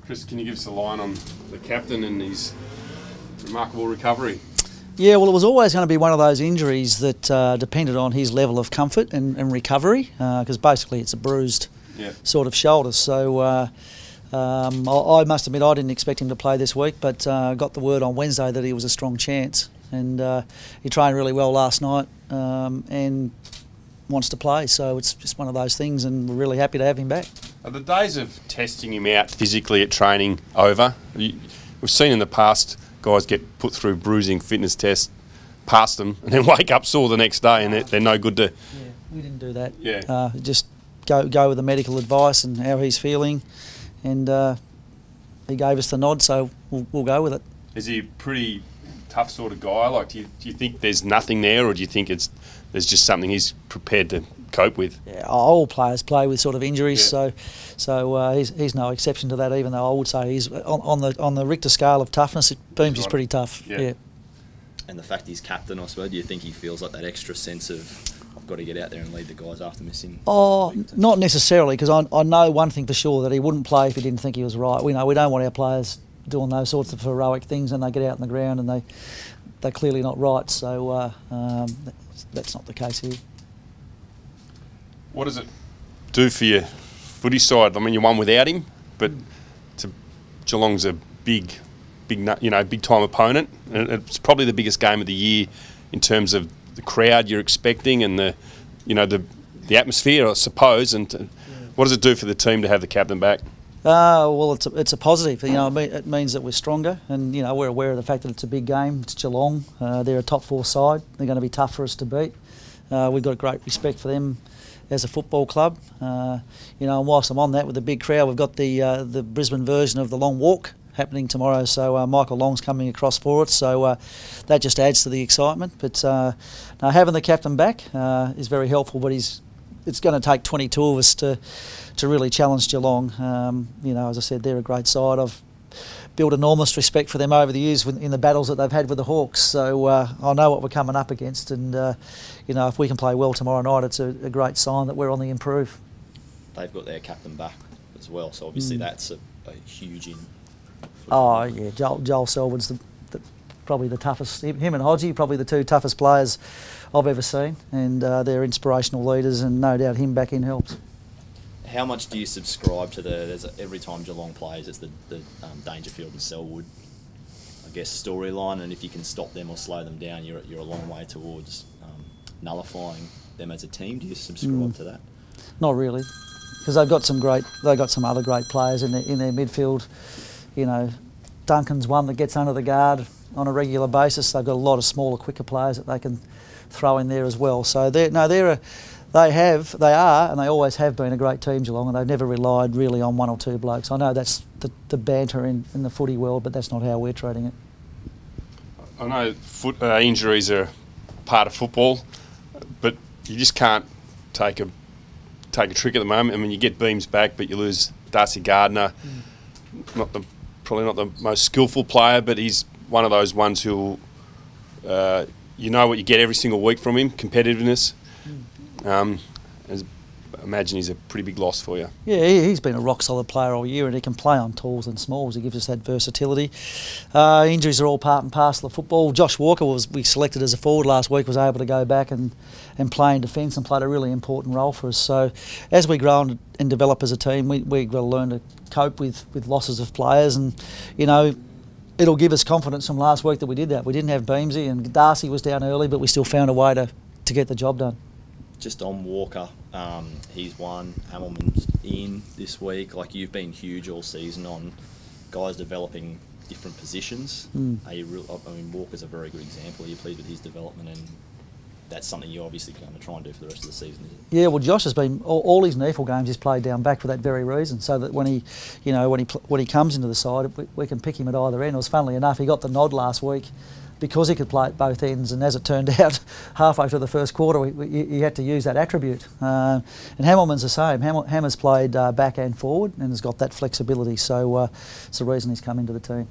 Chris, can you give us a line on the captain and his remarkable recovery? Yeah, well, it was always going to be one of those injuries that depended on his level of comfort and recovery, because basically it's a bruised sort of shoulder. So I must admit I didn't expect him to play this week, but got the word on Wednesday that he was a strong chance. And he trained really well last night and wants to play. So it's just one of those things, and we're really happy to have him back. Are the days of testing him out physically at training over? We've seen in the past guys get put through bruising fitness tests, pass them, and then wake up sore the next day, and they're no good to... Yeah, we didn't do that. Yeah. Just go with the medical advice and how he's feeling, and he gave us the nod, so we'll go with it. Is he a pretty tough sort of guy? Like, do you think there's nothing there, or do you think there's just something he's prepared to cope with? Yeah, all players play with sort of injuries, so he's no exception to that. Even though I would say he's on the Richter scale of toughness, Beams is pretty tough. Yeah. And the fact he's captain, I suppose, do you think he feels like that extra sense of I've got to get out there and lead the guys after missing? Oh, not necessarily, because I know one thing for sure, that he wouldn't play if he didn't think he was right. We don't want our players doing those sorts of heroic things and they get out on the ground and they're clearly not right. So that's not the case here. What does it do for your footy side? I mean, you won without him, but Geelong's a big time opponent, and it's probably the biggest game of the year in terms of the crowd you're expecting and the atmosphere, I suppose. And what does it do for the team to have the captain back? Well, it's a positive. It means that we're stronger, and we're aware of the fact that it's a big game. It's Geelong. They're a top 4 side. They're going to be tough for us to beat. We've got great respect for them as a football club. And whilst I'm on that with the big crowd, we've got the Brisbane version of the Long Walk happening tomorrow. So Michael Long's coming across for it. So that just adds to the excitement. But now having the captain back is very helpful. But it's going to take 22 of us to really challenge Geelong. As I said, they're a great side. I've built enormous respect for them over the years in the battles that they've had with the Hawks. So I know what we're coming up against, and if we can play well tomorrow night, it's a great sign that we're on the improve. They've got their captain back as well, so obviously that's a huge in. Oh yeah, Joel Selwood's probably the toughest. Him and Hodgie, probably the 2 toughest players I've ever seen, and they're inspirational leaders, and no doubt him back in helps. How much do you subscribe to every time Geelong plays, it's the Dangerfield and Selwood, I guess, storyline, and if you can stop them or slow them down, you're a long way towards nullifying them as a team. Do you subscribe to that? Not really, because they've got some other great players in their midfield. Duncan's one that gets under the guard on a regular basis. They've got a lot of smaller, quicker players that they can throw in there as well. So they are, and they always have been a great team, Geelong, and they've never relied really on 1 or 2 blokes. I know that's the banter in the footy world, but that's not how we're treating it. I know injuries are part of football, but you just can't take a trick at the moment. I mean, you get Beams back, but you lose Darcy Gardner. Probably not the most skillful player, but he's one of those ones who what you get every single week from him, competitiveness. I imagine he's a pretty big loss for you. Yeah, he's been a rock-solid player all year, and he can play on talls and smalls. He gives us that versatility. Injuries are all part and parcel of football. Josh Walker we selected as a forward last week, was able to go back and play in defence and played a really important role for us. So as we grow and develop as a team, we've got to learn to cope with losses of players, and it'll give us confidence from last week that we did that. We didn't have Beamsy, and Darcy was down early, but we still found a way to get the job done. Just on Walker, he's won, Hamilman's in this week. Like, you've been huge all season on guys developing different positions. Walker's a very good example. Are you pleased with his development, and that's something you're obviously going to try and do for the rest of the season, is it? Yeah, well, Josh has been all his NEFL games he's played down back for that very reason, so that when he comes into the side, we can pick him at either end. It was, funnily enough, he got the nod last week because he could play at both ends, and as it turned out, halfway through the first quarter, he had to use that attribute. And Hamilman's the same. Hammer's played back and forward and has got that flexibility, so it's the reason he's come into the team.